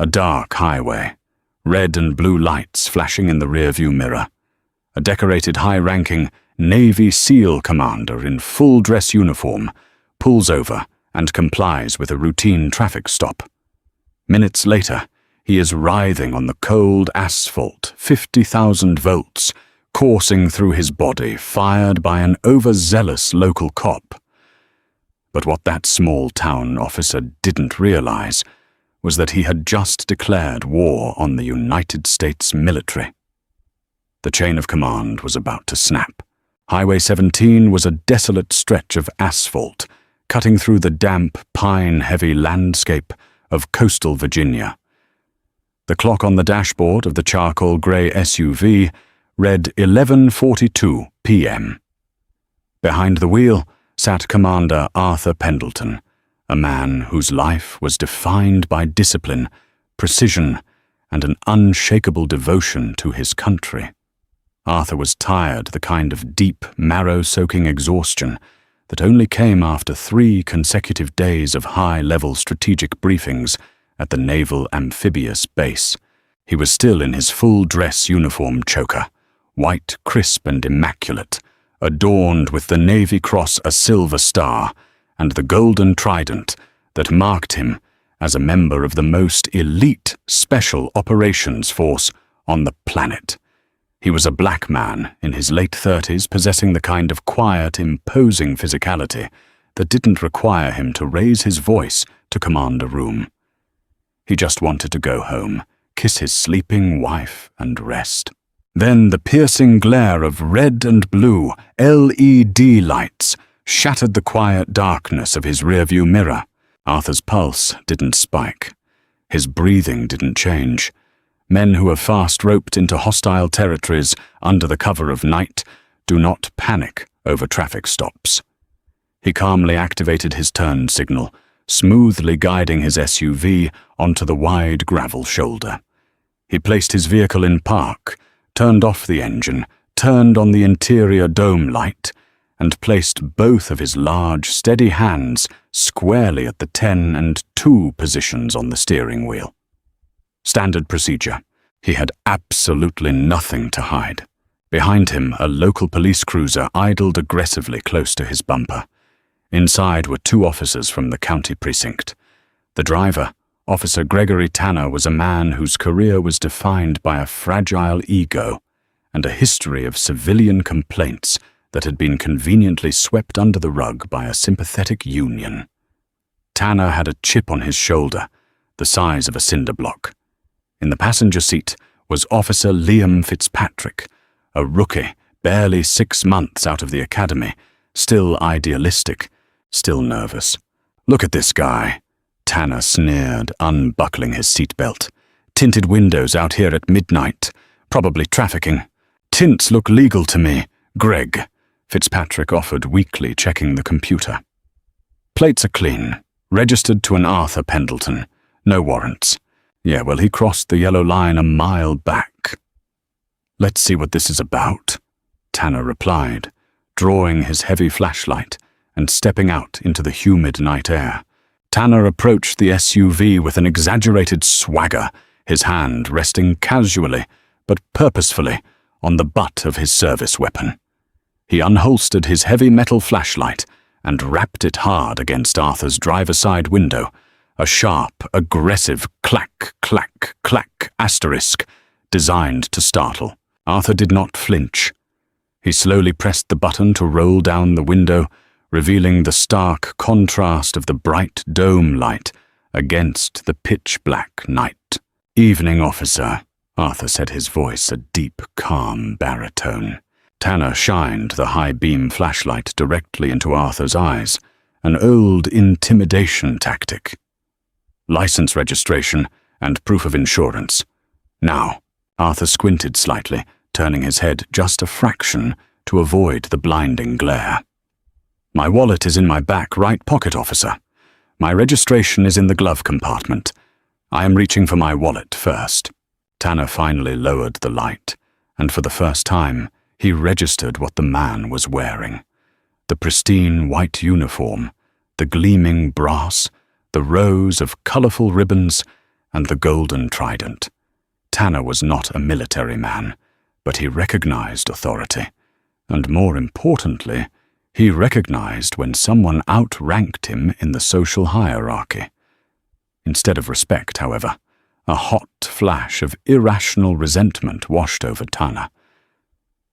A dark highway, red and blue lights flashing in the rearview mirror. A decorated high-ranking Navy SEAL commander in full dress uniform pulls over and complies with a routine traffic stop. Minutes later, he is writhing on the cold asphalt, 50,000 volts, coursing through his body, fired by an overzealous local cop. But what that small-town officer didn't realize was that he had just declared war on the United States military. The chain of command was about to snap. Highway 17 was a desolate stretch of asphalt, cutting through the damp, pine-heavy landscape of coastal Virginia. The clock on the dashboard of the charcoal grey SUV read 11:42 p.m. Behind the wheel sat Commander Arthur Pendleton, a man whose life was defined by discipline, precision, and an unshakable devotion to his country. Arthur was tired, the kind of deep, marrow-soaking exhaustion that only came after 3 consecutive days of high-level strategic briefings at the Naval Amphibious Base. He was still in his full-dress uniform choker, white, crisp, and immaculate, adorned with the Navy Cross, a silver star, and the golden trident that marked him as a member of the most elite Special Operations Force on the planet. He was a black man in his late 30s, possessing the kind of quiet, imposing physicality that didn't require him to raise his voice to command a room. He just wanted to go home, kiss his sleeping wife, and rest. Then the piercing glare of red and blue LED lights shattered the quiet darkness of his rearview mirror. Arthur's pulse didn't spike. His breathing didn't change. Men who are fast roped into hostile territories under the cover of night do not panic over traffic stops. He calmly activated his turn signal, smoothly guiding his SUV onto the wide gravel shoulder. He placed his vehicle in park, turned off the engine, turned on the interior dome light, and placed both of his large, steady hands squarely at the 10 and 2 positions on the steering wheel. Standard procedure. He had absolutely nothing to hide. Behind him, a local police cruiser idled aggressively close to his bumper. Inside were 2 officers from the county precinct. The driver, Officer Gregory Tanner, was a man whose career was defined by a fragile ego and a history of civilian complaints that had been conveniently swept under the rug by a sympathetic union. Tanner had a chip on his shoulder, the size of a cinder block. In the passenger seat was Officer Liam Fitzpatrick, a rookie, barely 6 months out of the academy, still idealistic, still nervous. "Look at this guy," Tanner sneered, unbuckling his seatbelt. "Tinted windows out here at midnight, probably trafficking. Tints look legal to me, Greg," Fitzpatrick offered weakly, checking the computer. "Plates are clean, registered to an Arthur Pendleton, no warrants. Yeah, well, he crossed the yellow line a mile back." "Let's see what this is about," Tanner replied, drawing his heavy flashlight and stepping out into the humid night air. Tanner approached the SUV with an exaggerated swagger, his hand resting casually but purposefully on the butt of his service weapon. He unholstered his heavy metal flashlight and rapped it hard against Arthur's driver's side window, a sharp, aggressive clack, clack, clack asterisk designed to startle. Arthur did not flinch. He slowly pressed the button to roll down the window, revealing the stark contrast of the bright dome light against the pitch-black night. "Evening, officer," Arthur said, his voice a deep, calm baritone. Tanner shined the high-beam flashlight directly into Arthur's eyes, an old intimidation tactic. "License registration and proof of insurance. Now." Arthur squinted slightly, turning his head just a fraction to avoid the blinding glare. "My wallet is in my back right pocket, officer. My registration is in the glove compartment. I am reaching for my wallet first." Tanner finally lowered the light, and for the first time, he registered what the man was wearing. The pristine white uniform, the gleaming brass, the rows of colorful ribbons, and the golden trident. Tanner was not a military man, but he recognized authority, and more importantly, he recognized when someone outranked him in the social hierarchy. Instead of respect, however, a hot flash of irrational resentment washed over Tanner.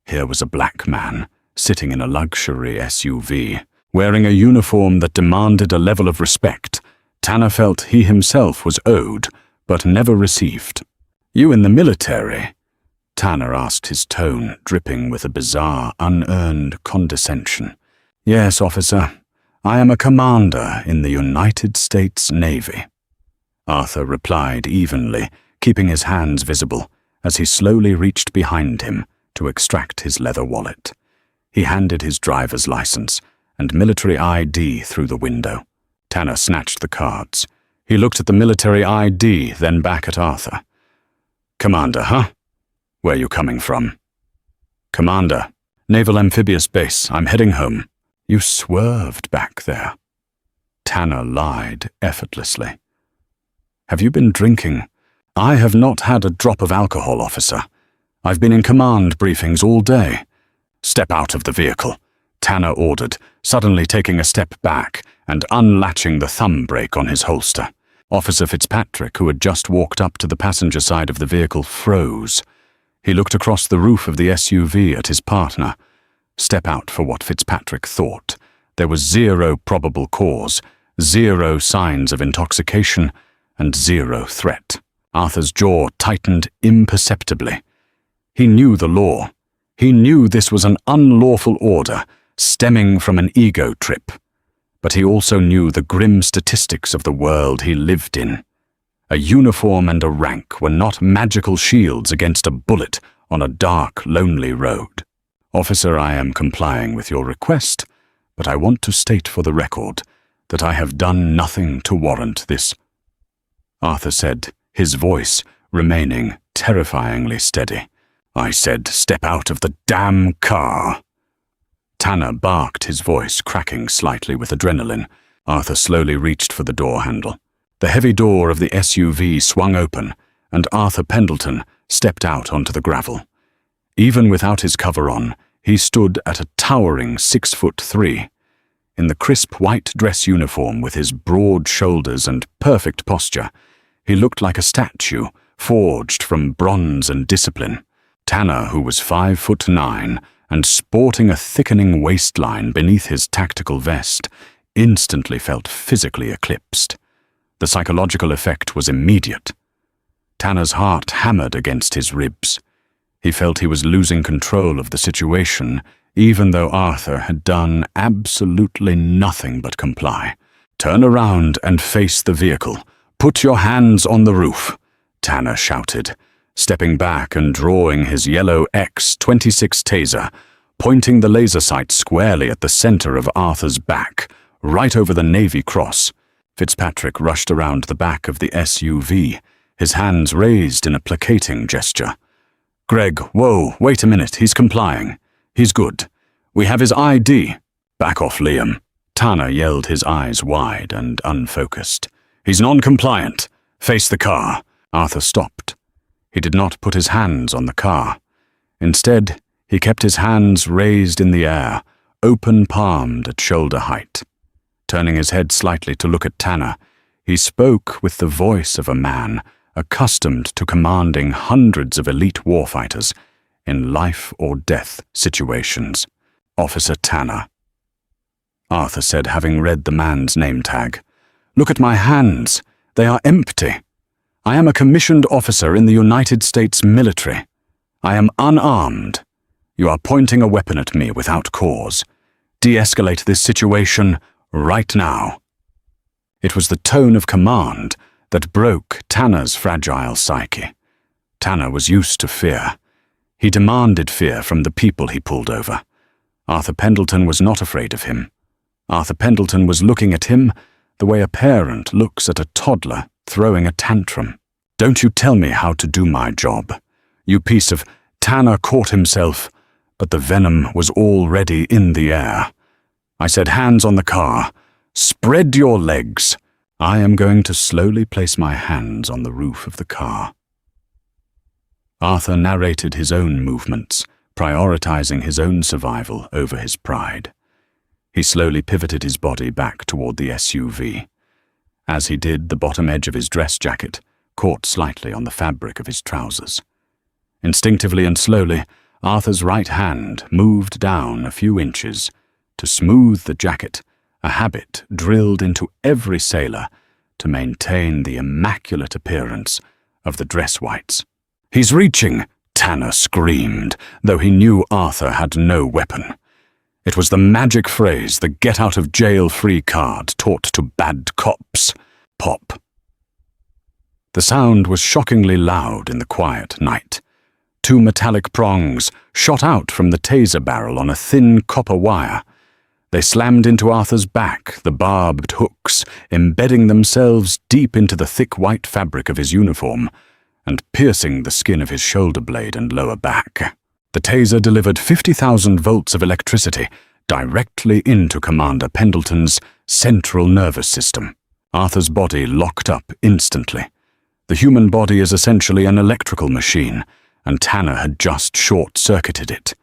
Here was a black man, sitting in a luxury SUV, wearing a uniform that demanded a level of respect Tanner felt he himself was owed, but never received. "You in the military?" Tanner asked, his tone dripping with a bizarre, unearned condescension. "Yes, officer. I am a commander in the United States Navy." Arthur replied evenly, keeping his hands visible, as he slowly reached behind him to extract his leather wallet. He handed his driver's license and military ID through the window. Tanner snatched the cards. He looked at the military ID, then back at Arthur. "Commander, huh? Where you coming from?" "Commander, Naval Amphibious Base. I'm heading home." "You swerved back there." Tanner lied effortlessly. "Have you been drinking?" "I have not had a drop of alcohol, officer. I've been in command briefings all day." "Step out of the vehicle," Tanner ordered, suddenly taking a step back and unlatching the thumb brake on his holster. Officer Fitzpatrick, who had just walked up to the passenger side of the vehicle, froze. He looked across the roof of the SUV at his partner. Step out for what Fitzpatrick thought. There was zero probable cause, zero signs of intoxication, and zero threat. Arthur's jaw tightened imperceptibly. He knew the law. He knew this was an unlawful order, stemming from an ego trip. But he also knew the grim statistics of the world he lived in. A uniform and a rank were not magical shields against a bullet on a dark, lonely road. "Officer, I am complying with your request, but I want to state for the record that I have done nothing to warrant this," Arthur said, his voice remaining terrifyingly steady. "I said, step out of the damn car." Tanner barked, his voice cracking slightly with adrenaline. Arthur slowly reached for the door handle. The heavy door of the SUV swung open, and Arthur Pendleton stepped out onto the gravel. Even without his cover on, he stood at a towering 6'3". In the crisp white dress uniform with his broad shoulders and perfect posture, he looked like a statue forged from bronze and discipline. Tanner, who was 5'9", and sporting a thickening waistline beneath his tactical vest, instantly felt physically eclipsed. The psychological effect was immediate. Tanner's heart hammered against his ribs. He felt he was losing control of the situation, even though Arthur had done absolutely nothing but comply. "Turn around and face the vehicle. Put your hands on the roof," Tanner shouted, stepping back and drawing his yellow X-26 taser, pointing the laser sight squarely at the center of Arthur's back, right over the Navy cross. Fitzpatrick rushed around the back of the SUV, his hands raised in a placating gesture. "Greg, whoa, wait a minute, he's complying. He's good. We have his ID." "Back off, Liam." Tanner yelled, his eyes wide and unfocused. "He's non-compliant. Face the car." Arthur stopped. He did not put his hands on the car. Instead, he kept his hands raised in the air, open-palmed at shoulder height. Turning his head slightly to look at Tanner, he spoke with the voice of a man accustomed to commanding hundreds of elite warfighters in life-or-death situations. "Officer Tanner," Arthur said, having read the man's name tag. "Look at my hands. They are empty. I am a commissioned officer in the United States military. I am unarmed. You are pointing a weapon at me without cause. De-escalate this situation right now." It was the tone of command that broke Tanner's fragile psyche. Tanner was used to fear. He demanded fear from the people he pulled over. Arthur Pendleton was not afraid of him. Arthur Pendleton was looking at him the way a parent looks at a toddler throwing a tantrum. "Don't you tell me how to do my job. You piece of—" Tanner caught himself, but the venom was already in the air. "I said hands on the car. Spread your legs." I am going to slowly place my hands on the roof of the car. Arthur narrated his own movements, prioritizing his own survival over his pride. He slowly pivoted his body back toward the SUV. As he did, the bottom edge of his dress jacket caught slightly on the fabric of his trousers. Instinctively and slowly, Arthur's right hand moved down a few inches to smooth the jacket, a habit drilled into every sailor to maintain the immaculate appearance of the dress whites. "He's reaching!" Tanner screamed, though he knew Arthur had no weapon. It was the magic phrase, the get-out-of-jail-free card taught to bad cops. Pop. The sound was shockingly loud in the quiet night. Two metallic prongs shot out from the taser barrel on a thin copper wire. They slammed into Arthur's back, the barbed hooks embedding themselves deep into the thick white fabric of his uniform and piercing the skin of his shoulder blade and lower back. The taser delivered 50,000 volts of electricity directly into Commander Pendleton's central nervous system. Arthur's body locked up instantly. The human body is essentially an electrical machine, and Tanner had just short-circuited it.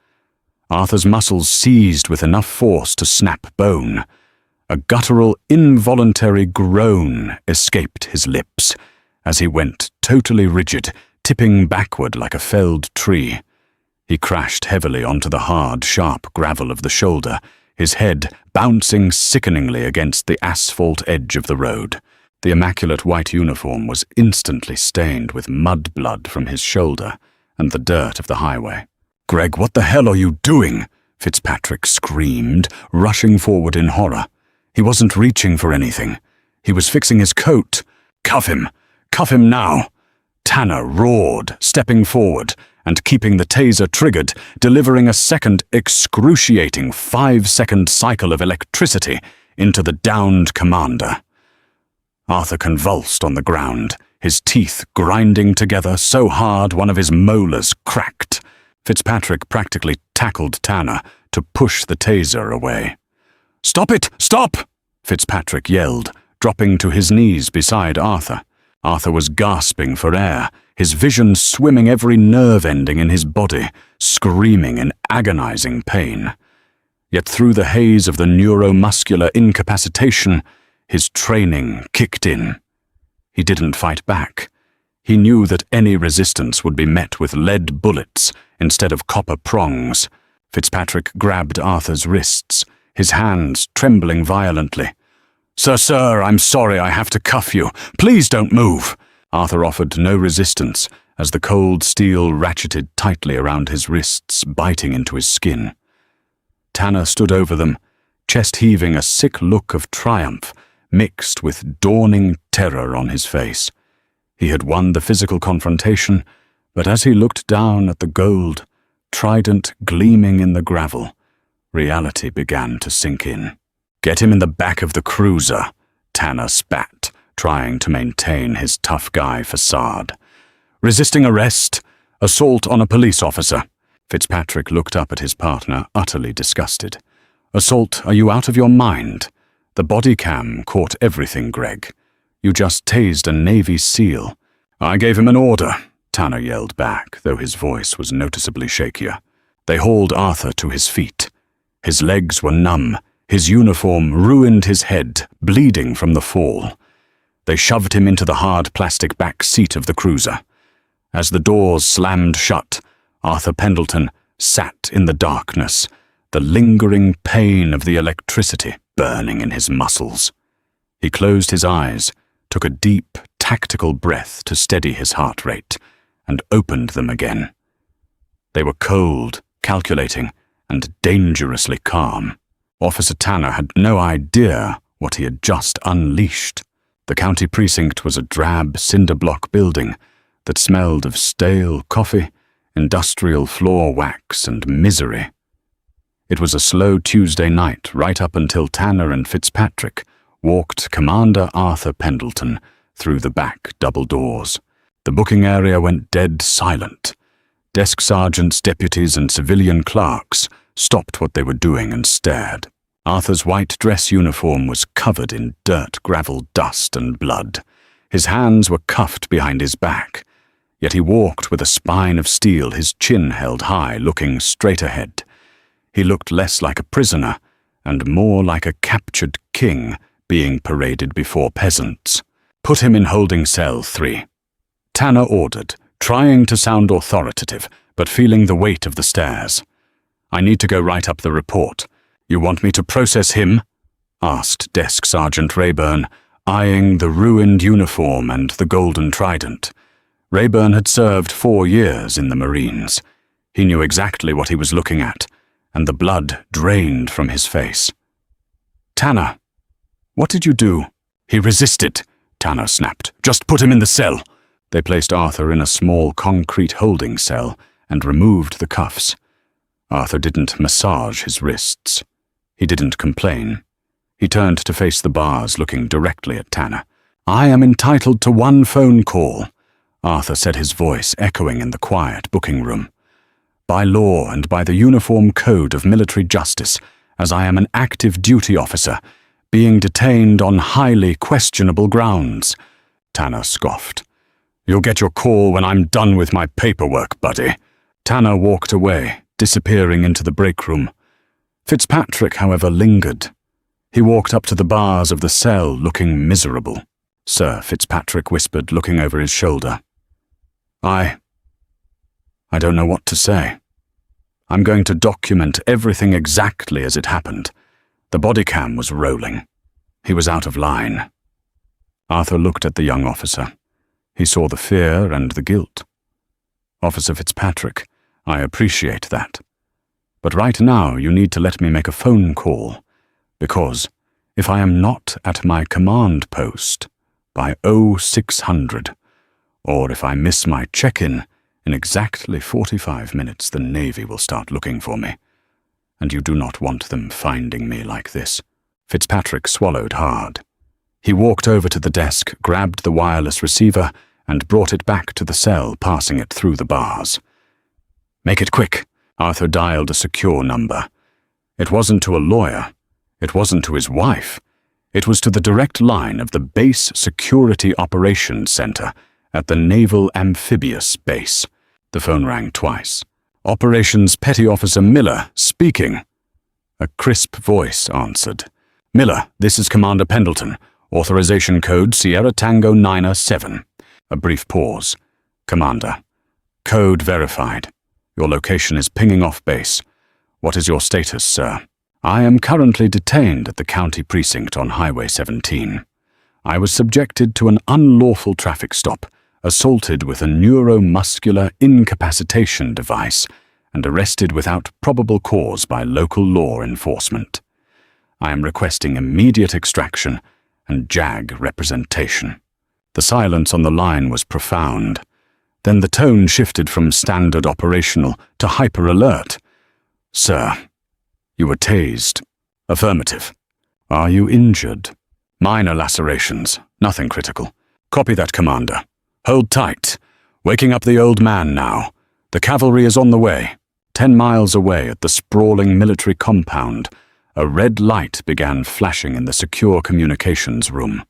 Arthur's muscles seized with enough force to snap bone. A guttural, involuntary groan escaped his lips as he went totally rigid, tipping backward like a felled tree. He crashed heavily onto the hard, sharp gravel of the shoulder, his head bouncing sickeningly against the asphalt edge of the road. The immaculate white uniform was instantly stained with mud blood from his shoulder and the dirt of the highway. "Greg, what the hell are you doing?" Fitzpatrick screamed, rushing forward in horror. He wasn't reaching for anything. He was fixing his coat. "Cuff him! Cuff him now!" Tanner roared, stepping forward and keeping the taser triggered, delivering a second excruciating 5-second cycle of electricity into the downed commander. Arthur convulsed on the ground, his teeth grinding together so hard one of his molars cracked. Fitzpatrick practically tackled Tanner to push the taser away. "Stop it! Stop!" Fitzpatrick yelled, dropping to his knees beside Arthur. Arthur was gasping for air, his vision swimming every nerve ending in his body, screaming in agonizing pain. Yet through the haze of the neuromuscular incapacitation, his training kicked in. He didn't fight back. He knew that any resistance would be met with lead bullets instead of copper prongs. Fitzpatrick grabbed Arthur's wrists, his hands trembling violently. Sir, I'm sorry I have to cuff you. Please don't move." Arthur offered no resistance as the cold steel ratcheted tightly around his wrists, biting into his skin. Tanner stood over them, chest heaving, a sick look of triumph mixed with dawning terror on his face. He had won the physical confrontation, but as he looked down at the gold, trident gleaming in the gravel, reality began to sink in. "Get him in the back of the cruiser," Tanner spat, trying to maintain his tough guy facade. "Resisting arrest, assault on a police officer." Fitzpatrick looked up at his partner, utterly disgusted. "Assault, are you out of your mind? The bodycam caught everything, Greg. You just tased a Navy SEAL." "I gave him an order," Tanner yelled back, though his voice was noticeably shakier. They hauled Arthur to his feet. His legs were numb. His uniform ruined his head, bleeding from the fall. They shoved him into the hard plastic back seat of the cruiser. As the doors slammed shut, Arthur Pendleton sat in the darkness, the lingering pain of the electricity burning in his muscles. He closed his eyes, took a deep, tactical breath to steady his heart rate, and opened them again. They were cold, calculating, and dangerously calm. Officer Tanner had no idea what he had just unleashed. The county precinct was a drab cinder-block building that smelled of stale coffee, industrial floor wax, and misery. It was a slow Tuesday night right up until Tanner and Fitzpatrick walked Commander Arthur Pendleton through the back double doors. The booking area went dead silent. Desk sergeants, deputies, and civilian clerks stopped what they were doing and stared. Arthur's white dress uniform was covered in dirt, gravel, dust, and blood. His hands were cuffed behind his back, yet he walked with a spine of steel, his chin held high, looking straight ahead. He looked less like a prisoner and more like a captured king being paraded before peasants. "Put him in holding cell 3. Tanner ordered, trying to sound authoritative, but feeling the weight of the stairs. "I need to go write up the report. You want me to process him?" asked Desk Sergeant Rayburn, eyeing the ruined uniform and the golden trident. Rayburn had served 4 years in the Marines. He knew exactly what he was looking at, and the blood drained from his face. "Tanner, what did you do?" "He resisted," Tanner snapped. "Just put him in the cell." They placed Arthur in a small concrete holding cell and removed the cuffs. Arthur didn't massage his wrists. He didn't complain. He turned to face the bars, looking directly at Tanner. "I am entitled to 1 phone call," Arthur said, his voice echoing in the quiet booking room. "By law and by the Uniform Code of Military Justice, as I am an active duty officer, being detained on highly questionable grounds." Tanner scoffed. "You'll get your call when I'm done with my paperwork, buddy." Tanner walked away, disappearing into the break room. Fitzpatrick, however, lingered. He walked up to the bars of the cell, looking miserable. "Sir," Fitzpatrick whispered, looking over his shoulder. I don't know what to say. I'm going to document everything exactly as it happened. The bodycam was rolling. He was out of line." Arthur looked at the young officer. He saw the fear and the guilt. "Officer Fitzpatrick, I appreciate that. But right now you need to let me make a phone call, because if I am not at my command post by 0600, or if I miss my check-in in exactly 45 minutes, the Navy will start looking for me, and you do not want them finding me like this." Fitzpatrick swallowed hard. He walked over to the desk, grabbed the wireless receiver, and brought it back to the cell, passing it through the bars. "Make it quick." Arthur dialed a secure number. It wasn't to a lawyer. It wasn't to his wife. It was to the direct line of the Base Security Operations Center at the Naval Amphibious Base. The phone rang twice. "Operations Petty Officer Miller speaking." A crisp voice answered. "Miller, this is Commander Pendleton. Authorization code Sierra Tango 907. A brief pause. "Commander, code verified. Your location is pinging off base. What is your status, sir?" "I am currently detained at the county precinct on Highway 17. I was subjected to an unlawful traffic stop, assaulted with a neuromuscular incapacitation device, and arrested without probable cause by local law enforcement. I am requesting immediate extraction and JAG representation." The silence on the line was profound. Then the tone shifted from standard operational to hyper-alert. "Sir, you were tased." "Affirmative." "Are you injured?" "Minor lacerations, nothing critical." "Copy that, Commander. Hold tight. Waking up the old man now. The cavalry is on the way." 10 miles away at the sprawling military compound, a red light began flashing in the secure communications room.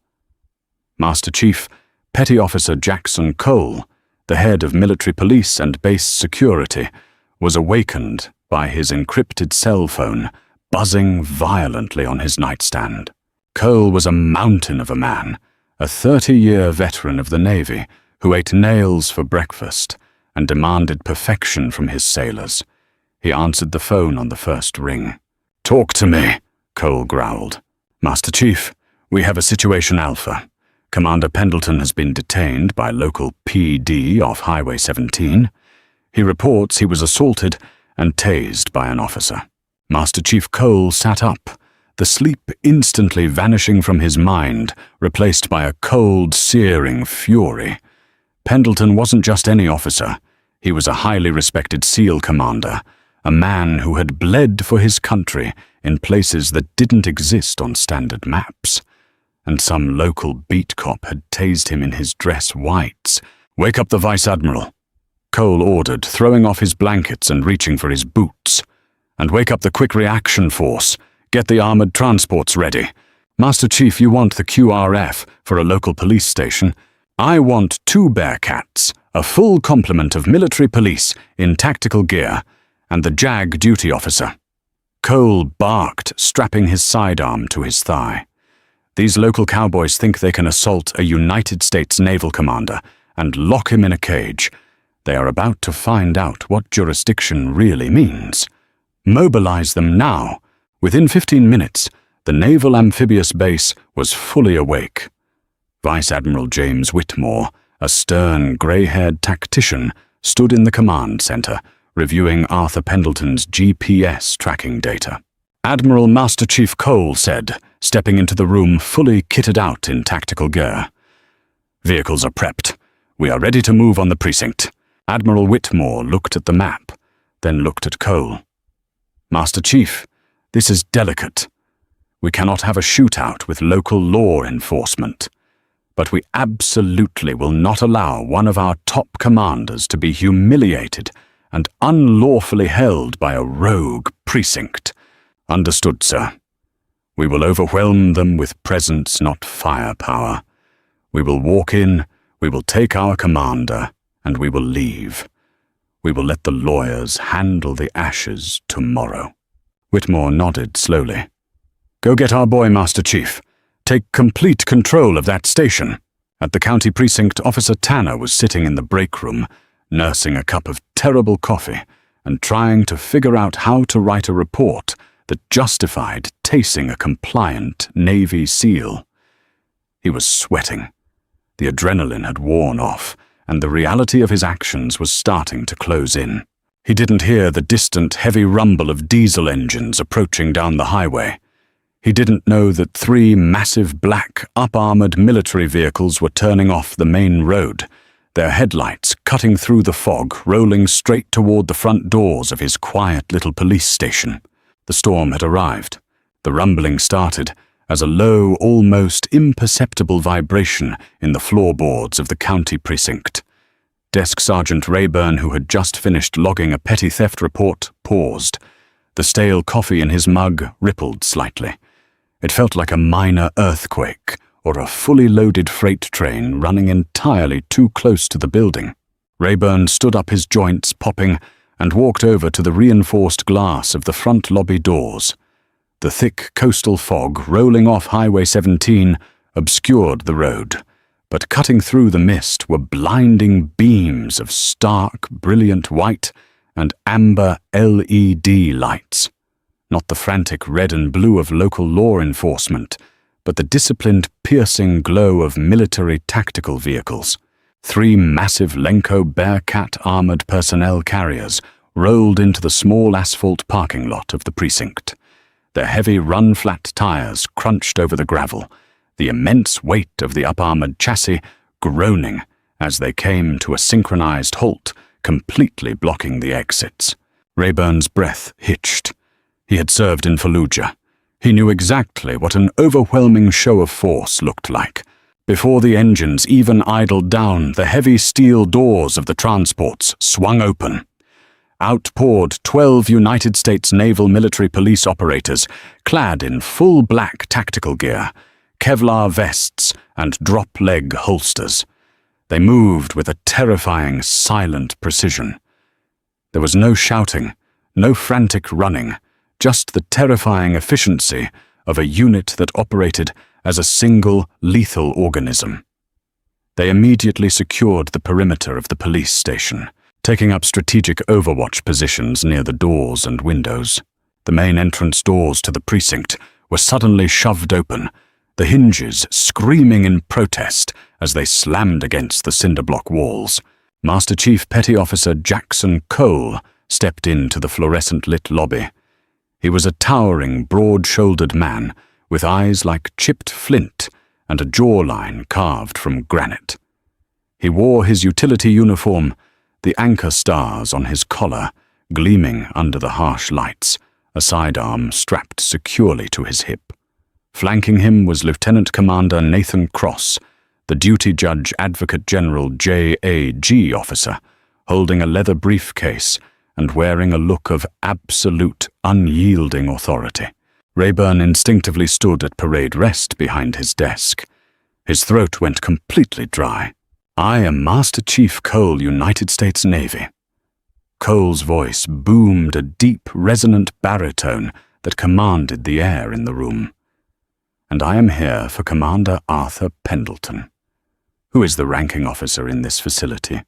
Master Chief Petty Officer Jackson Cole, the head of military police and base security, was awakened by his encrypted cell phone buzzing violently on his nightstand. Cole was a mountain of a man, a 30-year veteran of the Navy who ate nails for breakfast and demanded perfection from his sailors. He answered the phone on the first ring. "Talk to me," Cole growled. "Master Chief, we have a situation Alpha. Commander Pendleton has been detained by local PD off Highway 17. He reports he was assaulted and tased by an officer." Master Chief Cole sat up, the sleep instantly vanishing from his mind, replaced by a cold, searing fury. Pendleton wasn't just any officer. He was a highly respected SEAL commander, a man who had bled for his country in places that didn't exist on standard maps. And some local beat cop had tased him in his dress whites. "Wake up the Vice Admiral," Cole ordered, throwing off his blankets and reaching for his boots. "And wake up the Quick Reaction Force. Get the armored transports ready. Master Chief, you want the QRF for a local police station. I want 2 Bearcats, a full complement of military police in tactical gear, and the JAG duty officer. Cole barked, strapping his sidearm to his thigh. These local cowboys think they can assault a United States naval commander and lock him in a cage. They are about to find out what jurisdiction really means. Mobilize them now. Within 15 minutes, the Naval Amphibious Base was fully awake. Vice Admiral James Whitmore, a stern, grey-haired tactician, stood in the command center, reviewing Arthur Pendleton's GPS tracking data. Admiral Master Chief Cole said, stepping into the room fully kitted out in tactical gear. Vehicles are prepped. We are ready to move on the precinct. Admiral Whitmore looked at the map, then looked at Cole. Master Chief, this is delicate. We cannot have a shootout with local law enforcement. But we absolutely will not allow one of our top commanders to be humiliated and unlawfully held by a rogue precinct. Understood, sir. We will overwhelm them with presence, not firepower. We will walk in, we will take our commander, and we will leave. We will let the lawyers handle the ashes tomorrow. Whitmore nodded slowly. Go get our boy, Master Chief. Take complete control of that station. At the county precinct, Officer Tanner was sitting in the break room, nursing a cup of terrible coffee and trying to figure out how to write a report that justified tasing a compliant Navy SEAL. He was sweating. The adrenaline had worn off, and the reality of his actions was starting to close in. He didn't hear the distant heavy rumble of diesel engines approaching down the highway. He didn't know that 3 massive black, up-armored military vehicles were turning off the main road, their headlights cutting through the fog, rolling straight toward the front doors of his quiet little police station. The storm had arrived. The rumbling started as a low, almost imperceptible vibration in the floorboards of the county precinct. Desk Sergeant Rayburn, who had just finished logging a petty theft report, paused. The stale coffee in his mug rippled slightly. It felt like a minor earthquake or a fully loaded freight train running entirely too close to the building. Rayburn stood up, his joints popping, and walked over to the reinforced glass of the front lobby doors. The thick coastal fog rolling off Highway 17 obscured the road, but cutting through the mist were blinding beams of stark, brilliant white and amber LED lights. Not the frantic red and blue of local law enforcement, but the disciplined, piercing glow of military tactical vehicles. 3 massive Lenco Bearcat armored personnel carriers rolled into the small asphalt parking lot of the precinct. Their heavy run-flat tires crunched over the gravel, the immense weight of the up-armored chassis groaning as they came to a synchronized halt, completely blocking the exits. Rayburn's breath hitched. He had served in Fallujah. He knew exactly what an overwhelming show of force looked like. Before the engines even idled down, the heavy steel doors of the transports swung open. Out poured 12 United States Naval Military Police operators, clad in full black tactical gear, Kevlar vests, and drop-leg holsters. They moved with a terrifying, silent precision. There was no shouting, no frantic running, just the terrifying efficiency of a unit that operated as a single, lethal organism. They immediately secured the perimeter of the police station, taking up strategic overwatch positions near the doors and windows. The main entrance doors to the precinct were suddenly shoved open, the hinges screaming in protest as they slammed against the cinder-block walls. Master Chief Petty Officer Jackson Cole stepped into the fluorescent-lit lobby. He was a towering, broad-shouldered man with eyes like chipped flint and a jawline carved from granite. He wore his utility uniform, the anchor stars on his collar gleaming under the harsh lights, a sidearm strapped securely to his hip. Flanking him was Lieutenant Commander Nathan Cross, the Duty Judge Advocate General JAG officer, holding a leather briefcase and wearing a look of absolute, unyielding authority. Rayburn instinctively stood at parade rest behind his desk. His throat went completely dry. "I am Master Chief Cole, United States Navy." Cole's voice boomed a deep, resonant baritone that commanded the air in the room. "And I am here for Commander Arthur Pendleton, who is the ranking officer in this facility."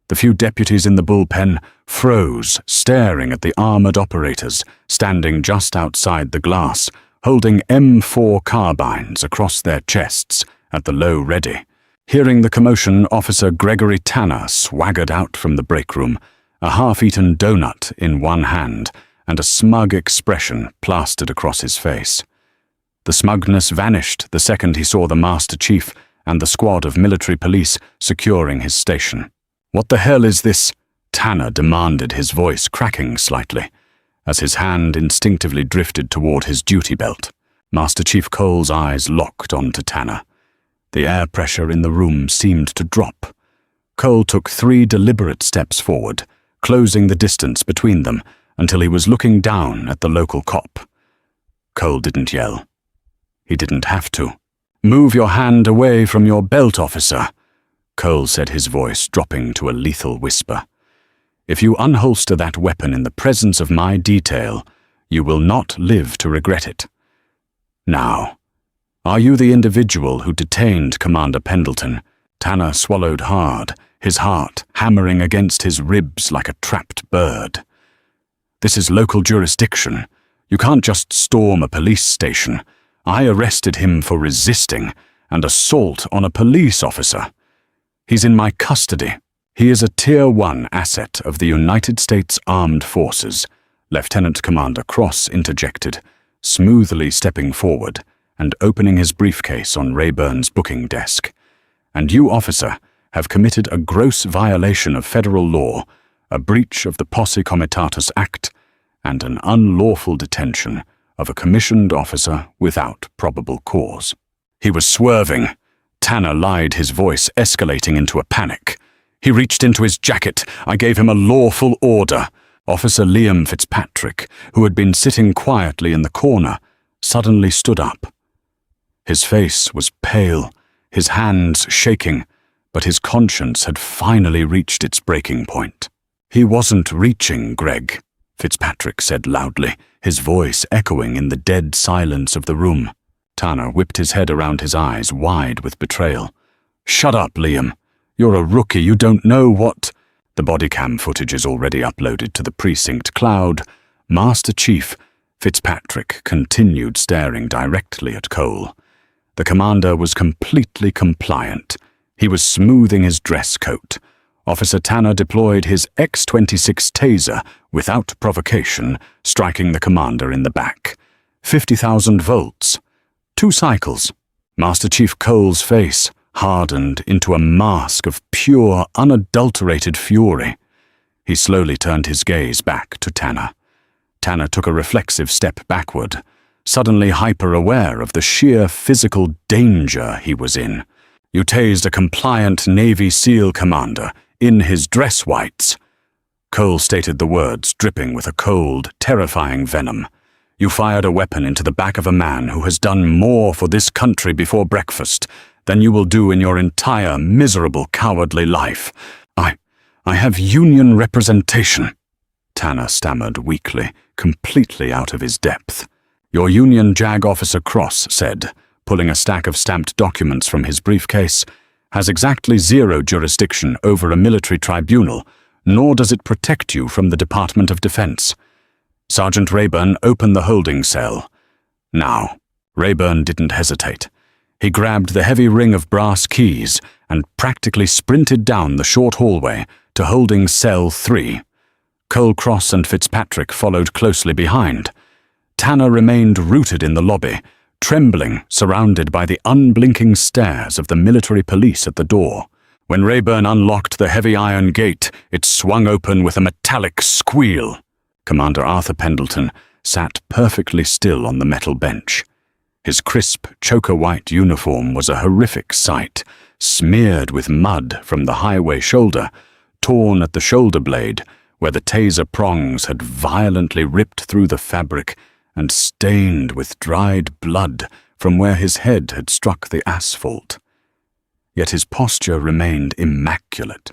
The few deputies in the bullpen froze, staring at the armored operators standing just outside the glass, holding M4 carbines across their chests at the low ready. Hearing the commotion, Officer Gregory Tanner swaggered out from the break room, a half-eaten donut in one hand and a smug expression plastered across his face. The smugness vanished the second he saw the Master Chief and the squad of military police securing his station. "What the hell is this?" Tanner demanded, his voice cracking slightly, as his hand instinctively drifted toward his duty belt. Master Chief Cole's eyes locked onto Tanner. The air pressure in the room seemed to drop. Cole took 3 deliberate steps forward, closing the distance between them until he was looking down at the local cop. Cole didn't yell. He didn't have to. "Move your hand away from your belt, officer," Cole said, his voice dropping to a lethal whisper. "If you unholster that weapon in the presence of my detail, you will not live to regret it. Now, are you the individual who detained Commander Pendleton?" Tanner swallowed hard, his heart hammering against his ribs like a trapped bird. "This is local jurisdiction. You can't just storm a police station. I arrested him for resisting and assault on a police officer. He's in my custody. He is a Tier 1 asset of the United States Armed Forces," Lieutenant Commander Cross interjected, smoothly stepping forward and opening his briefcase on Rayburn's booking desk. "And you, officer, have committed a gross violation of federal law, a breach of the Posse Comitatus Act, and an unlawful detention of a commissioned officer without probable cause." He was swerving. Tanner lied, his voice escalating into a panic. He reached into his jacket. "I gave him a lawful order." Officer Liam Fitzpatrick, who had been sitting quietly in the corner, suddenly stood up. His face was pale, his hands shaking, but his conscience had finally reached its breaking point. "He wasn't reaching, Greg," Fitzpatrick said loudly, his voice echoing in the dead silence of the room. Tanner whipped his head around his eyes wide with betrayal. "Shut up, Liam. You're a rookie, you don't know what—" "The bodycam footage is already uploaded to the precinct cloud. Master Chief," Fitzpatrick continued, staring directly at Cole. The commander was completely compliant. He was smoothing his dress coat. Officer Tanner deployed his X-26 taser without provocation, striking the commander in the back. 50,000 volts. 2 cycles. Master Chief Cole's face hardened into a mask of pure, unadulterated fury. He slowly turned his gaze back to Tanner. Tanner took a reflexive step backward, suddenly hyper-aware of the sheer physical danger he was in. "You tased a compliant Navy SEAL commander in his dress whites." Cole stated the words, dripping with a cold, terrifying venom. "You fired a weapon into the back of a man who has done more for this country before breakfast than you will do in your entire miserable, cowardly life. I have union representation," Tanner stammered weakly, completely out of his depth. "Your Union JAG Officer Cross said, pulling a stack of stamped documents from his briefcase, has exactly 0 jurisdiction over a military tribunal, nor does it protect you from the Department of Defense. Sergeant Rayburn, open the holding cell." Now, Rayburn didn't hesitate. He grabbed the heavy ring of brass keys and practically sprinted down the short hallway to holding cell 3. Cole, Cross, and Fitzpatrick followed closely behind. Tanner remained rooted in the lobby, trembling, surrounded by the unblinking stares of the military police at the door. When Rayburn unlocked the heavy iron gate, it swung open with a metallic squeal. Commander Arthur Pendleton sat perfectly still on the metal bench. His crisp, choker-white uniform was a horrific sight, smeared with mud from the highway shoulder, torn at the shoulder blade, where the taser prongs had violently ripped through the fabric and stained with dried blood from where his head had struck the asphalt. Yet his posture remained immaculate.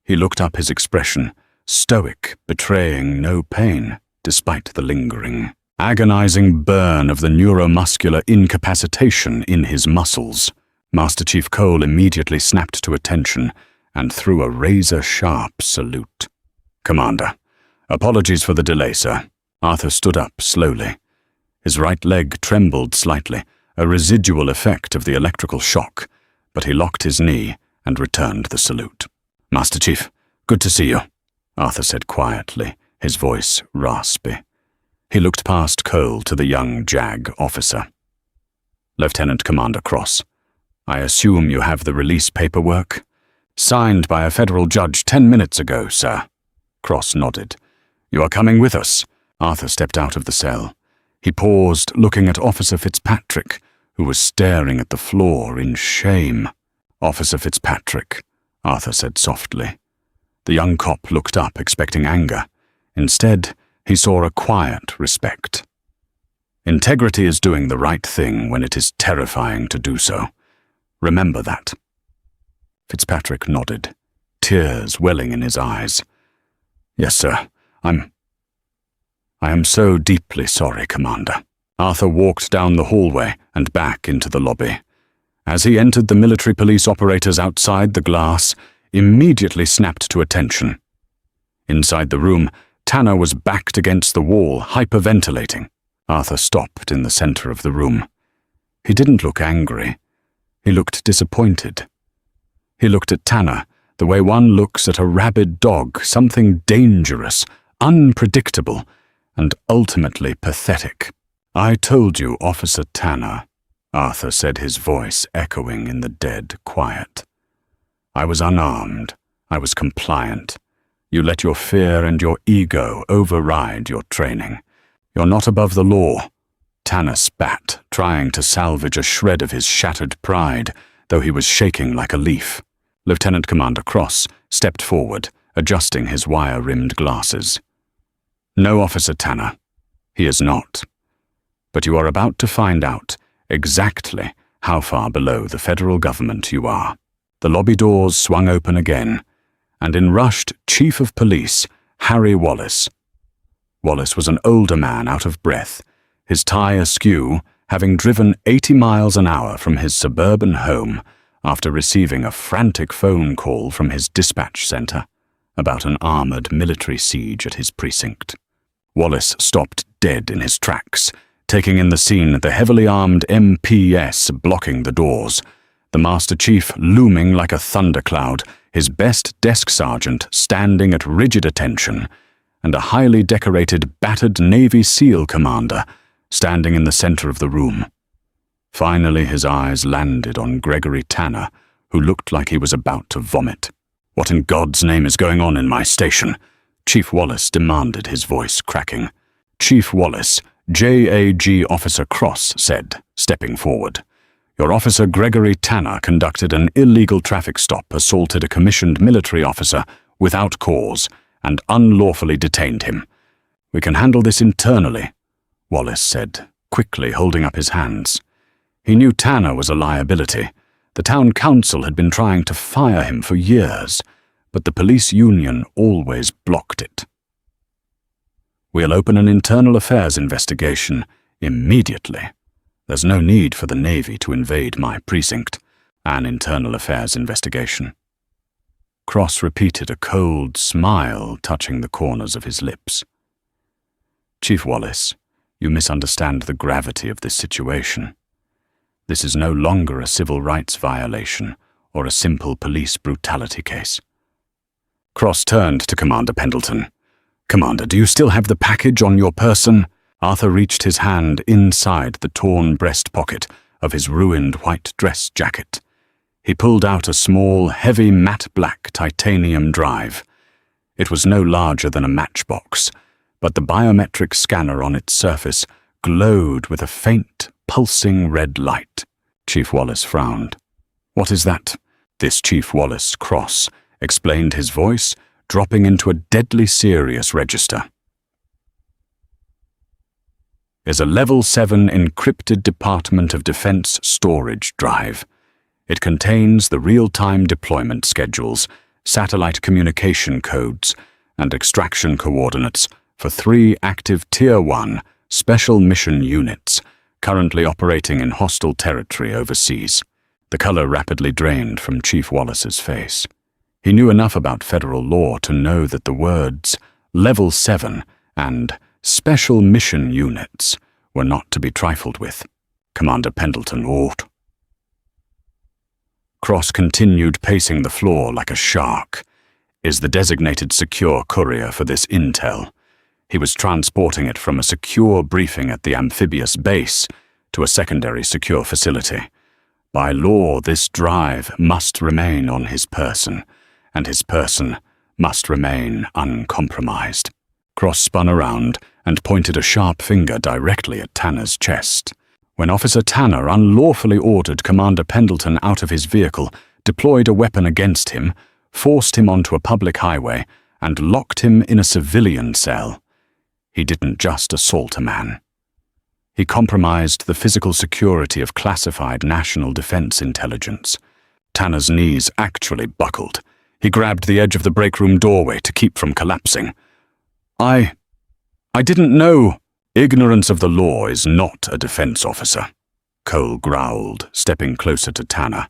He looked up, his expression stoic, betraying no pain despite the lingering, agonizing burn of the neuromuscular incapacitation in his muscles. Master Chief Cole immediately snapped to attention and threw a razor-sharp salute. "Commander, apologies for the delay, sir." Arthur stood up slowly. His right leg trembled slightly, a residual effect of the electrical shock, but he locked his knee and returned the salute. "Master Chief, good to see you," Arthur said quietly, his voice raspy. He looked past Cole to the young JAG officer. "Lieutenant Commander Cross, I assume you have the release paperwork?" "Signed by a federal judge 10 minutes ago, sir." Cross nodded. "You are coming with us." Arthur stepped out of the cell. He paused, looking at Officer Fitzpatrick, who was staring at the floor in shame. "Officer Fitzpatrick," Arthur said softly. The young cop looked up, expecting anger. Instead, he saw a quiet respect. Integrity is doing the right thing when it is terrifying to do so. Remember that. Fitzpatrick nodded, tears welling in his eyes. "Yes, sir. I am so deeply sorry, Commander." Arthur walked down the hallway and back into the lobby. As he entered, the military police operators outside the glass immediately snapped to attention. Inside the room, Tanner was backed against the wall, hyperventilating. Arthur stopped in the center of the room. He didn't look angry. He looked disappointed. He looked at Tanner the way one looks at a rabid dog, something dangerous, unpredictable, and ultimately pathetic. "I told you, Officer Tanner," Arthur said, his voice echoing in the dead quiet. "I was unarmed. I was compliant. You let your fear and your ego override your training. You're not above the law." Tanner spat, trying to salvage a shred of his shattered pride, though he was shaking like a leaf. Lieutenant Commander Cross stepped forward, adjusting his wire-rimmed glasses. "No, Officer Tanner, he is not. But you are about to find out exactly how far below the federal government you are." The lobby doors swung open again, and in rushed Chief of Police Harry Wallace. Wallace was an older man out of breath, his tie askew, having driven 80 miles an hour from his suburban home after receiving a frantic phone call from his dispatch center about an armored military siege at his precinct. Wallace stopped dead in his tracks, taking in the scene the heavily armed MPS blocking the doors, the Master Chief looming like a thundercloud, his best desk sergeant standing at rigid attention, and a highly decorated battered Navy SEAL commander standing in the center of the room. Finally, his eyes landed on Gregory Tanner, who looked like he was about to vomit. "What in God's name is going on in my station?" Chief Wallace demanded, his voice cracking. "Chief Wallace," JAG Officer Cross said, stepping forward. "Your officer Gregory Tanner conducted an illegal traffic stop, assaulted a commissioned military officer without cause, and unlawfully detained him. We can handle this internally," Wallace said, quickly holding up his hands. He knew Tanner was a liability. The town council had been trying to fire him for years, but the police union always blocked it. "We'll open an internal affairs investigation immediately. There's no need for the Navy to invade my precinct. An internal affairs investigation." Cross repeated, a cold smile touching the corners of his lips. "Chief Wallace, you misunderstand the gravity of this situation. This is no longer a civil rights violation or a simple police brutality case." Cross turned to Commander Pendleton. "Commander, do you still have the package on your person?" Arthur reached his hand inside the torn breast pocket of his ruined white dress jacket. He pulled out a small, heavy matte black titanium drive. It was no larger than a matchbox, but the biometric scanner on its surface glowed with a faint, pulsing red light. Chief Wallace frowned. "What is that?" This Chief Wallace Cross explained, his voice dropping into a deadly serious register. is a Level 7 encrypted Department of Defense storage drive. It contains the real-time deployment schedules, satellite communication codes, and extraction coordinates for 3 active Tier 1 special mission units currently operating in hostile territory overseas. The color rapidly drained from Chief Wallace's face. He knew enough about federal law to know that the words Level 7 and Special Mission Units were not to be trifled with. Commander Pendleton ought. Cross continued pacing the floor like a shark. Is the designated secure courier for this intel. He was transporting it from a secure briefing at the amphibious base to a secondary secure facility. By law, this drive must remain on his person, and his person must remain uncompromised. Cross spun around and pointed a sharp finger directly at Tanner's chest. When Officer Tanner unlawfully ordered Commander Pendleton out of his vehicle, deployed a weapon against him, forced him onto a public highway, and locked him in a civilian cell, he didn't just assault a man. He compromised the physical security of classified national defense intelligence. Tanner's knees actually buckled. He grabbed the edge of the break room doorway to keep from collapsing. I didn't know. Ignorance of the law is not a defense officer, Cole growled, stepping closer to Tanner.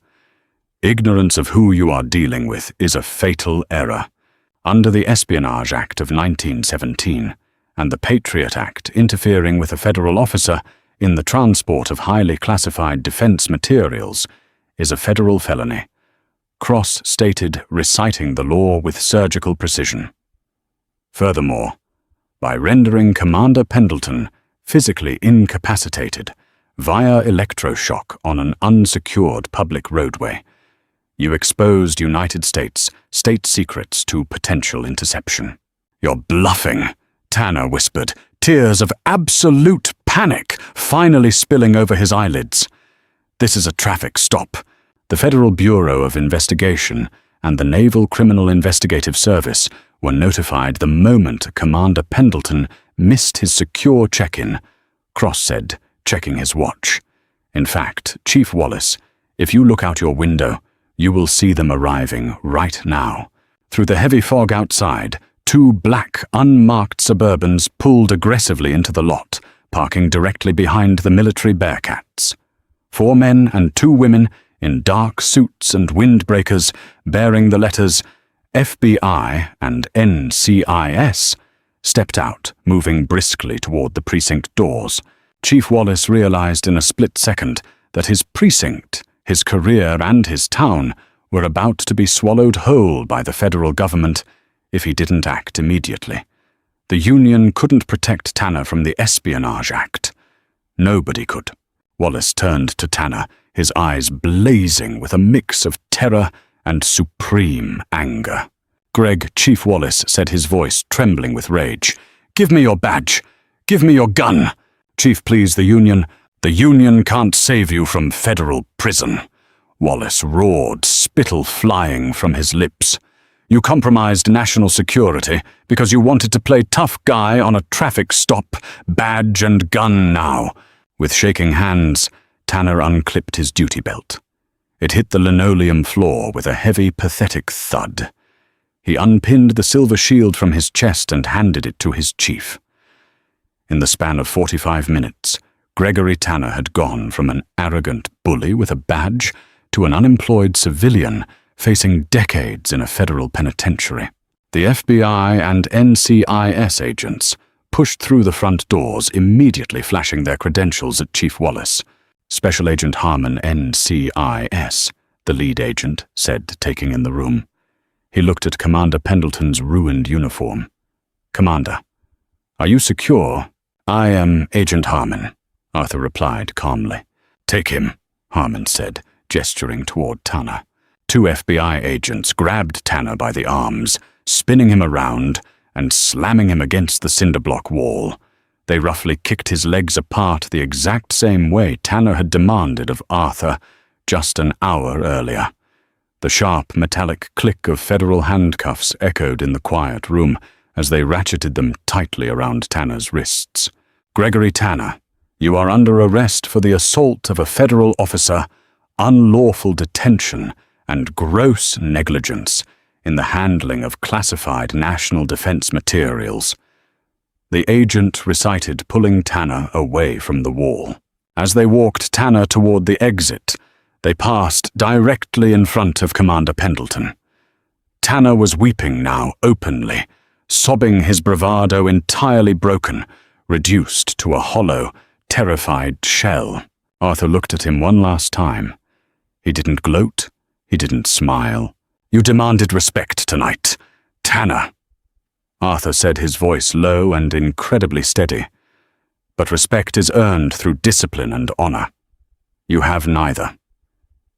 Ignorance of who you are dealing with is a fatal error. Under the Espionage Act of 1917 and the Patriot Act interfering with a federal officer in the transport of highly classified defense materials is a federal felony. Cross stated, reciting the law with surgical precision. Furthermore, by rendering Commander Pendleton physically incapacitated via electroshock on an unsecured public roadway, you exposed United States state secrets to potential interception. You're bluffing, Tanner whispered, tears of absolute panic finally spilling over his eyelids. This is a traffic stop. The Federal Bureau of Investigation and the Naval Criminal Investigative Service were notified the moment Commander Pendleton missed his secure check-in, Cross said, checking his watch. In fact, Chief Wallace, if you look out your window, you will see them arriving right now. Through the heavy fog outside, 2 black, unmarked Suburbans pulled aggressively into the lot, parking directly behind the military Bearcats. 4 men and 2 women in dark suits and windbreakers bearing the letters FBI and NCIS stepped out, moving briskly toward the precinct doors. Chief Wallace realized in a split second that his precinct, his career, and his town were about to be swallowed whole by the federal government if he didn't act immediately. The Union couldn't protect Tanner from the Espionage Act. Nobody could. Wallace turned to Tanner, his eyes blazing with a mix of terror and supreme anger. Greg, Chief Wallace said, his voice trembling with rage. "Give me your badge. Give me your gun. Chief, please, the Union. The Union can't save you from federal prison." Wallace roared, spittle flying from his lips. "You compromised national security because you wanted to play tough guy on a traffic stop, badge and gun now." With shaking hands, Tanner unclipped his duty belt. It hit the linoleum floor with a heavy, pathetic thud. He unpinned the silver shield from his chest and handed it to his chief. In the span of 45 minutes, Gregory Tanner had gone from an arrogant bully with a badge to an unemployed civilian facing decades in a federal penitentiary. The FBI and NCIS agents pushed through the front doors, immediately flashing their credentials at Chief Wallace. Special Agent Harmon, NCIS, the lead agent said, taking in the room. He looked at Commander Pendleton's ruined uniform. "Commander, are you secure?" "I am Agent Harmon," Arthur replied calmly. "Take him," Harmon said, gesturing toward Tanner. 2 FBI agents grabbed Tanner by the arms, spinning him around and slamming him against the cinder-block wall. They roughly kicked his legs apart the exact same way Tanner had demanded of Arthur just an hour earlier. The sharp, metallic click of federal handcuffs echoed in the quiet room as they ratcheted them tightly around Tanner's wrists. "Gregory Tanner," You are under arrest for the assault of a federal officer, unlawful detention, and gross negligence in the handling of classified national defense materials. The agent recited, pulling Tanner away from the wall. As they walked Tanner toward the exit, they passed directly in front of Commander Pendleton. Tanner was weeping now openly, sobbing, his bravado entirely broken, reduced to a hollow, terrified shell. Arthur looked at him one last time. He didn't gloat. He didn't smile. "You demanded respect tonight, Tanner," Arthur said, his voice low and incredibly steady. "But respect is earned through discipline and honor. You have neither.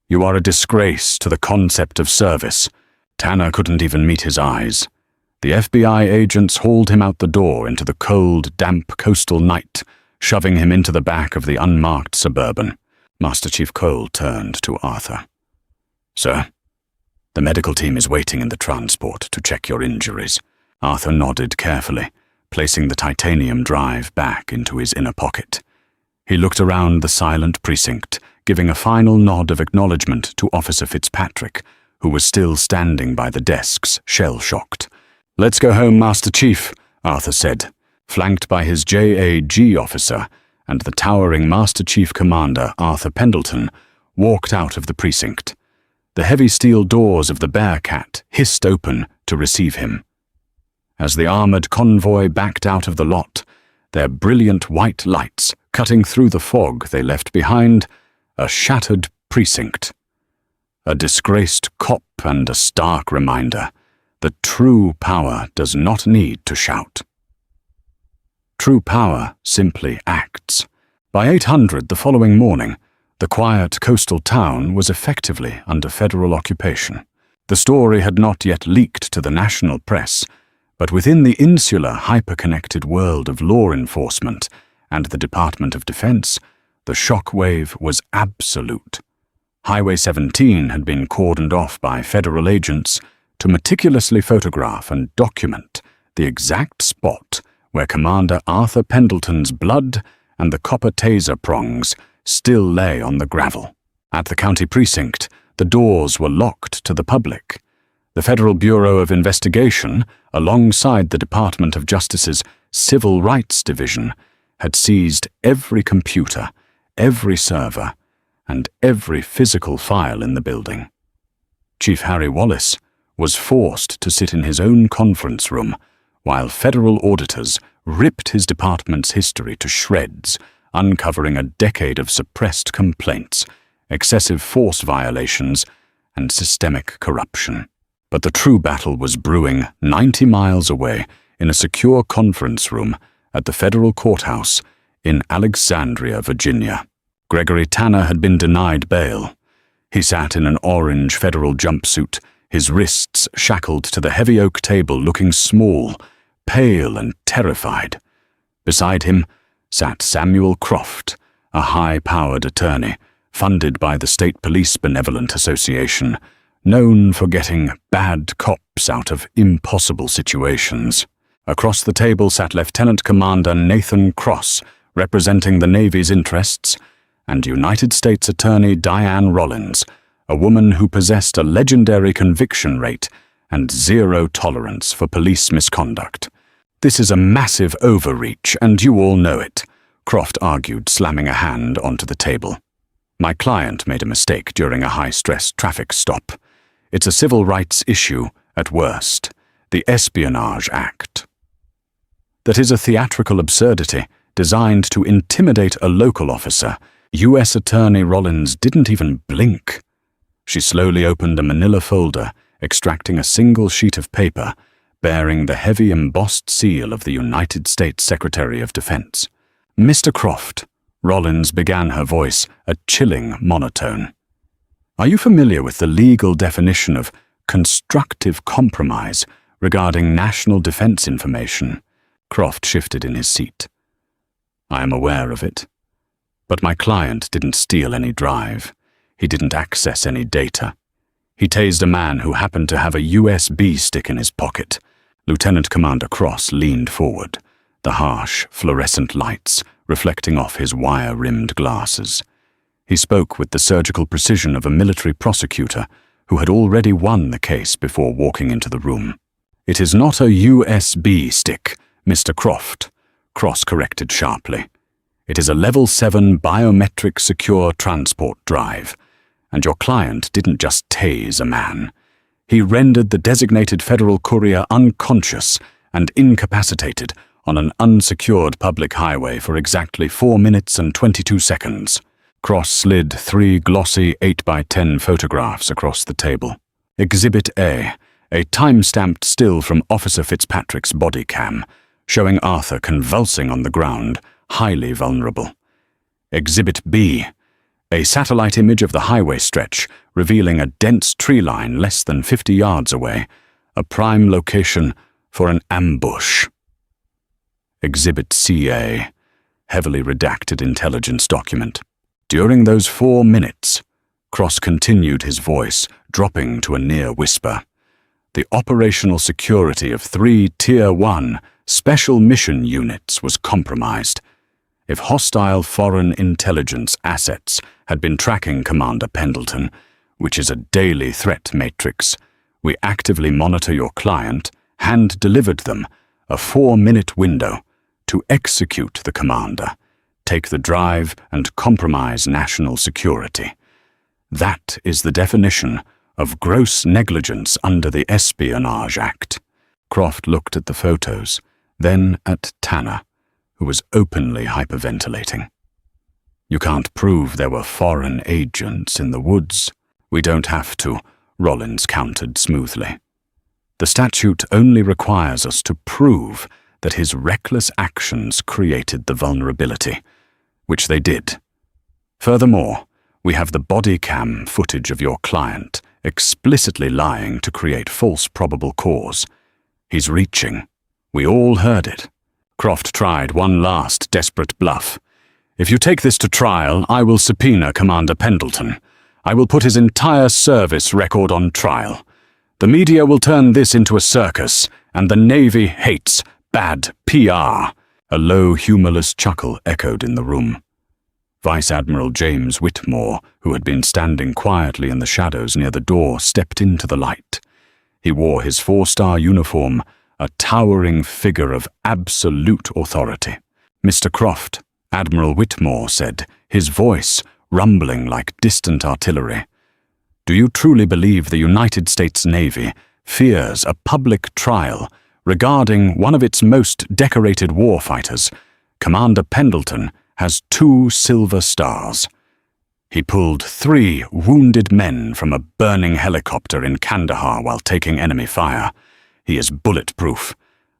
You are a disgrace to the concept of service." Tanner couldn't even meet his eyes. The FBI agents hauled him out the door into the cold, damp coastal night, shoving him into the back of the unmarked Suburban. Master Chief Cole turned to Arthur. "Sir, the medical team is waiting in the transport to check your injuries." Arthur nodded carefully, placing the titanium drive back into his inner pocket. He looked around the silent precinct, giving a final nod of acknowledgement to Officer Fitzpatrick, who was still standing by the desks, shell-shocked. "Let's go home, Master Chief," Arthur said, flanked by his JAG officer, and the towering Master Chief Commander, Arthur Pendleton, walked out of the precinct. The heavy steel doors of the Bearcat hissed open to receive him. As the armored convoy backed out of the lot, their brilliant white lights cutting through the fog they left behind, a shattered precinct. A disgraced cop and a stark reminder that true power does not need to shout. True power simply acts. By 800 the following morning, the quiet coastal town was effectively under federal occupation. The story had not yet leaked to the national press, but within the insular, hyper-connected world of law enforcement and the Department of Defense, the shockwave was absolute. Highway 17 had been cordoned off by federal agents to meticulously photograph and document the exact spot where Commander Arthur Pendleton's blood and the copper taser prongs still lay on the gravel. At the county precinct, the doors were locked to the public. The Federal Bureau of Investigation, alongside the Department of Justice's Civil Rights Division, had seized every computer, every server, and every physical file in the building. Chief Harry Wallace was forced to sit in his own conference room while federal auditors ripped his department's history to shreds, uncovering a decade of suppressed complaints, excessive force violations, and systemic corruption. But the true battle was brewing 90 miles away in a secure conference room at the federal courthouse in Alexandria, Virginia. Gregory Tanner had been denied bail. He sat in an orange federal jumpsuit, his wrists shackled to the heavy oak table, looking small, pale, and terrified. Beside him sat Samuel Croft, a high-powered attorney, funded by the State Police Benevolent Association, known for getting bad cops out of impossible situations. Across the table sat Lieutenant Commander Nathan Cross, representing the Navy's interests, and United States Attorney Diane Rollins, a woman who possessed a legendary conviction rate and zero tolerance for police misconduct. "This is a massive overreach, and you all know it," Croft argued, slamming a hand onto the table. "My client made a mistake during a high-stress traffic stop. It's a civil rights issue, at worst, the Espionage Act. That is a theatrical absurdity designed to intimidate a local officer. U.S. Attorney Rollins didn't even blink. She slowly opened a manila folder, extracting a single sheet of paper bearing the heavy embossed seal of the United States Secretary of Defense. "Mr. Croft," Rollins began, her voice a chilling monotone. "Are you familiar with the legal definition of constructive compromise regarding national defense information?" Croft shifted in his seat. "I am aware of it. But my client didn't steal any drive. He didn't access any data. He tased a man who happened to have a USB stick in his pocket." Lieutenant Commander Cross leaned forward, the harsh, fluorescent lights reflecting off his wire-rimmed glasses. He spoke with the surgical precision of a military prosecutor who had already won the case before walking into the room. "It is not a USB stick, Mr. Croft," Cross corrected sharply. "It is a Level 7 biometric secure transport drive, and your client didn't just tase a man. He rendered the designated federal courier unconscious and incapacitated on an unsecured public highway for exactly 4 minutes and 22 seconds. Cross slid 3 glossy 8x10 photographs across the table. Exhibit A time-stamped still from Officer Fitzpatrick's bodycam, showing Arthur convulsing on the ground, highly vulnerable. Exhibit B, a satellite image of the highway stretch, revealing a dense tree line less than 50 yards away, a prime location for an ambush. Exhibit CA, heavily redacted intelligence document. During those 4 minutes, Cross continued, his voice dropping to a near whisper, the operational security of 3 Tier 1 special mission units was compromised. If hostile foreign intelligence assets had been tracking Commander Pendleton, which is a daily threat matrix, we actively monitor your client, hand-delivered them a 4-minute window to execute the commander, take the drive, and compromise national security. That is the definition of gross negligence under the Espionage Act. Croft looked at the photos, then at Tanner, who was openly hyperventilating. "You can't prove there were foreign agents in the woods." "We don't have to," Rollins countered smoothly. "The statute only requires us to prove that his reckless actions created the vulnerability, which they did. Furthermore, we have the body cam footage of your client explicitly lying to create false probable cause. He's reaching. We all heard it." Croft tried one last desperate bluff. "If you take this to trial, I will subpoena Commander Pendleton. I will put his entire service record on trial. The media will turn this into a circus, and the Navy hates bad PR." A low, humorless chuckle echoed in the room. Vice Admiral James Whitmore, who had been standing quietly in the shadows near the door, stepped into the light. He wore his 4-star uniform, a towering figure of absolute authority. "Mr. Croft," Admiral Whitmore said, his voice rumbling like distant artillery, "do you truly believe the United States Navy fears a public trial regarding one of its most decorated warfighters? Commander Pendleton has 2 silver stars. He pulled 3 wounded men from a burning helicopter in Kandahar while taking enemy fire. He is bulletproof.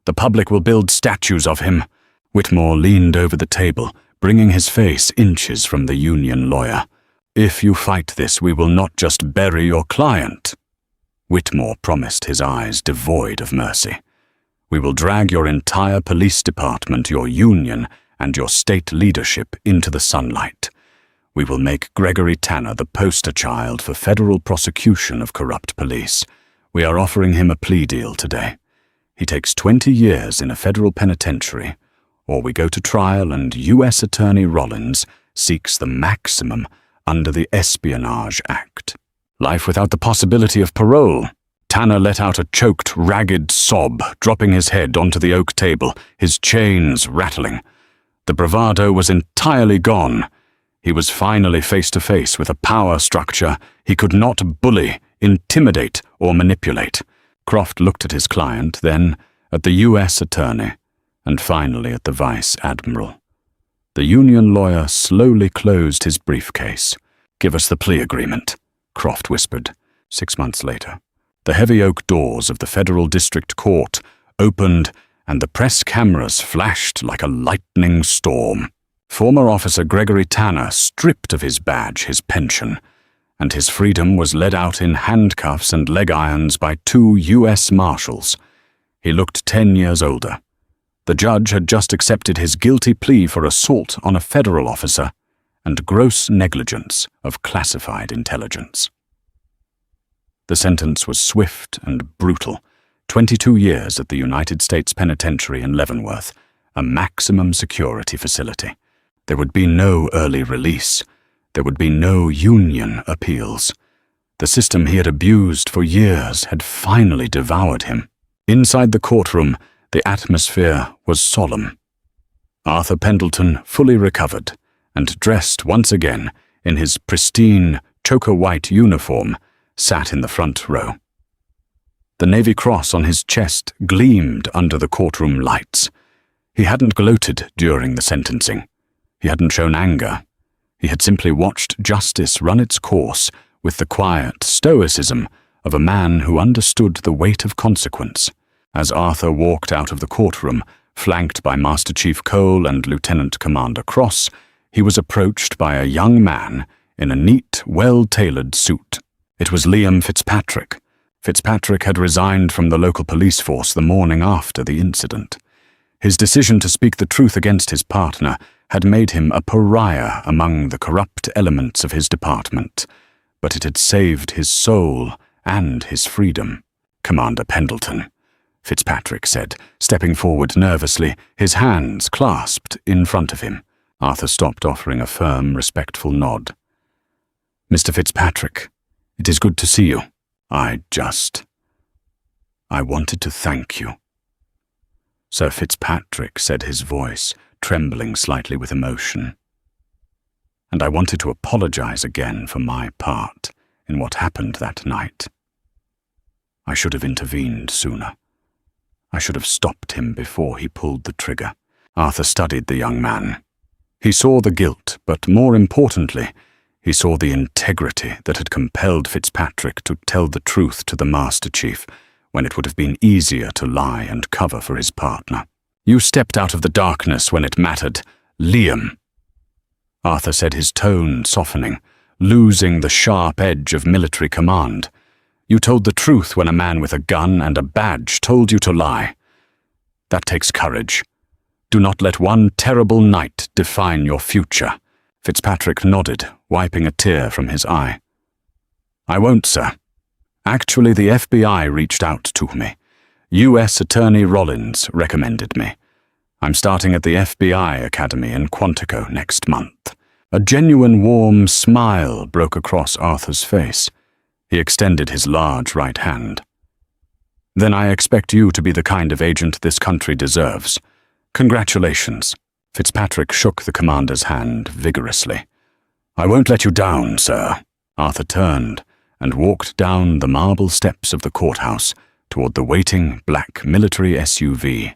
The public will build statues of him." Whitmore leaned over the table, bringing his face inches from the union lawyer. "If you fight this, we will not just bury your client," Whitmore promised, his eyes devoid of mercy. "We will drag your entire police department, your union, and your state leadership into the sunlight. We will make Gregory Tanner the poster child for federal prosecution of corrupt police. We are offering him a plea deal today. He takes 20 years in a federal penitentiary, or we go to trial and U.S. Attorney Rollins seeks the maximum under the Espionage Act. Life without the possibility of parole." Tanner let out a choked, ragged sob, dropping his head onto the oak table, his chains rattling. The bravado was entirely gone. He was finally face to face with a power structure he could not bully, intimidate, or manipulate. Croft looked at his client, then at the U.S. Attorney, and finally at the Vice Admiral. The union lawyer slowly closed his briefcase. "Give us the plea agreement," Croft whispered. 6 months later, the heavy oak doors of the Federal District Court opened and the press cameras flashed like a lightning storm. Former Officer Gregory Tanner, stripped of his badge, his pension, and his freedom, was led out in handcuffs and leg irons by 2 U.S. Marshals. He looked 10 years older. The judge had just accepted his guilty plea for assault on a federal officer and gross negligence of classified intelligence. The sentence was swift and brutal. 22 years at the United States Penitentiary in Leavenworth, a maximum security facility. There would be no early release. There would be no union appeals. The system he had abused for years had finally devoured him. Inside the courtroom, the atmosphere was solemn. Arthur Pendleton, fully recovered and dressed once again in his pristine choker-white uniform, sat in the front row. The Navy Cross on his chest gleamed under the courtroom lights. He hadn't gloated during the sentencing. He hadn't shown anger. He had simply watched justice run its course with the quiet stoicism of a man who understood the weight of consequence. As Arthur walked out of the courtroom, flanked by Master Chief Cole and Lieutenant Commander Cross, he was approached by a young man in a neat, well-tailored suit. It was Liam Fitzpatrick. Fitzpatrick had resigned from the local police force the morning after the incident. His decision to speak the truth against his partner had made him a pariah among the corrupt elements of his department, but it had saved his soul and his freedom. "Commander Pendleton," Fitzpatrick said, stepping forward nervously, his hands clasped in front of him. Arthur stopped, offering a firm, respectful nod. "Mr. Fitzpatrick, it is good to see you. I wanted to thank you." Sir Fitzpatrick said, his voice trembling slightly with emotion. "And I wanted to apologize again for my part in what happened that night. I should have intervened sooner. I should have stopped him before he pulled the trigger." Arthur studied the young man. He saw the guilt, but more importantly, he saw the integrity that had compelled Fitzpatrick to tell the truth to the Master Chief when it would have been easier to lie and cover for his partner. "You stepped out of the darkness when it mattered, Liam," Arthur said, his tone softening, losing the sharp edge of military command. "You told the truth when a man with a gun and a badge told you to lie. That takes courage. Do not let one terrible night define your future." Fitzpatrick nodded, wiping a tear from his eye. "I won't, sir. Actually, the FBI reached out to me. U.S. Attorney Rollins recommended me. I'm starting at the FBI Academy in Quantico next month." A genuine warm smile broke across Arthur's face. He extended his large right hand. "Then I expect you to be the kind of agent this country deserves. Congratulations." Fitzpatrick shook the commander's hand vigorously. "I won't let you down, sir." Arthur turned and walked down the marble steps of the courthouse toward the waiting black military SUV.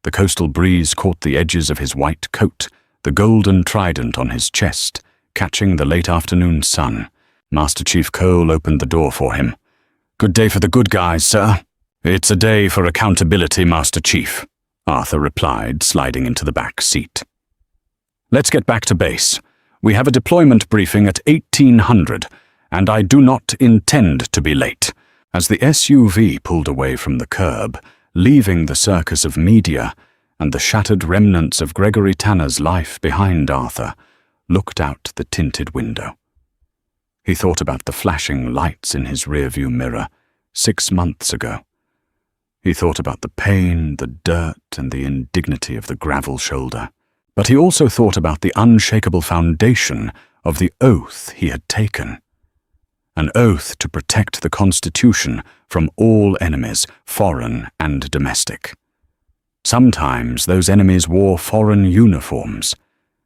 The coastal breeze caught the edges of his white coat, the golden trident on his chest, catching the late afternoon sun. Master Chief Cole opened the door for him. "Good day for the good guys, sir." "It's a day for accountability, Master Chief," Arthur replied, sliding into the back seat. "Let's get back to base. We have a deployment briefing at 1800, and I do not intend to be late." As the SUV pulled away from the curb, leaving the circus of media and the shattered remnants of Gregory Tanner's life behind, Arthur looked out the tinted window. He thought about the flashing lights in his rearview mirror 6 months ago. He thought about the pain, the dirt, and the indignity of the gravel shoulder. But he also thought about the unshakable foundation of the oath he had taken. An oath to protect the Constitution from all enemies, foreign and domestic. Sometimes those enemies wore foreign uniforms,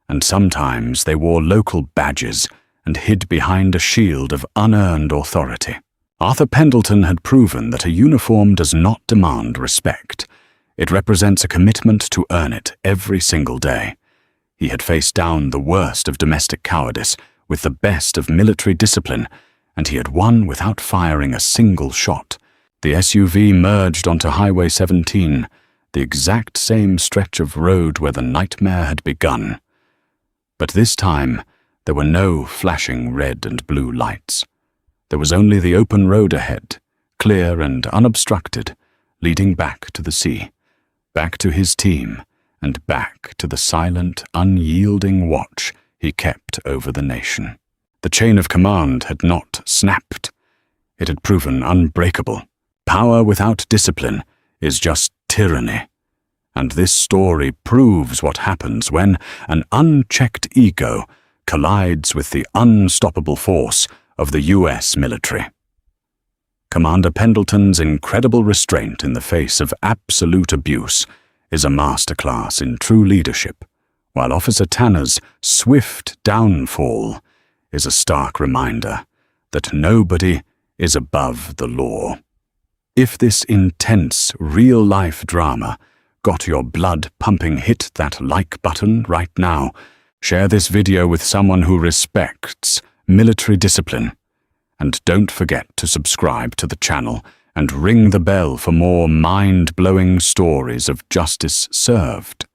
and sometimes they wore local badges and hid behind a shield of unearned authority. Arthur Pendleton had proven that a uniform does not demand respect. It represents a commitment to earn it every single day. He had faced down the worst of domestic cowardice with the best of military discipline, and he had won without firing a single shot. The SUV merged onto Highway 17, the exact same stretch of road where the nightmare had begun. But this time, there were no flashing red and blue lights. There was only the open road ahead, clear and unobstructed, leading back to the sea, back to his team, and back to the silent, unyielding watch he kept over the nation. The chain of command had not snapped. It had proven unbreakable. Power without discipline is just tyranny, And this story proves what happens when an unchecked ego collides with the unstoppable force of the US military. Commander Pendleton's incredible restraint in the face of absolute abuse is a masterclass in true leadership, while Officer Tanner's swift downfall is a stark reminder that nobody is above the law. If this intense, real-life drama got your blood pumping, hit that like button right now. Share this video with someone who respects military discipline. And don't forget to subscribe to the channel and ring the bell for more mind-blowing stories of justice served.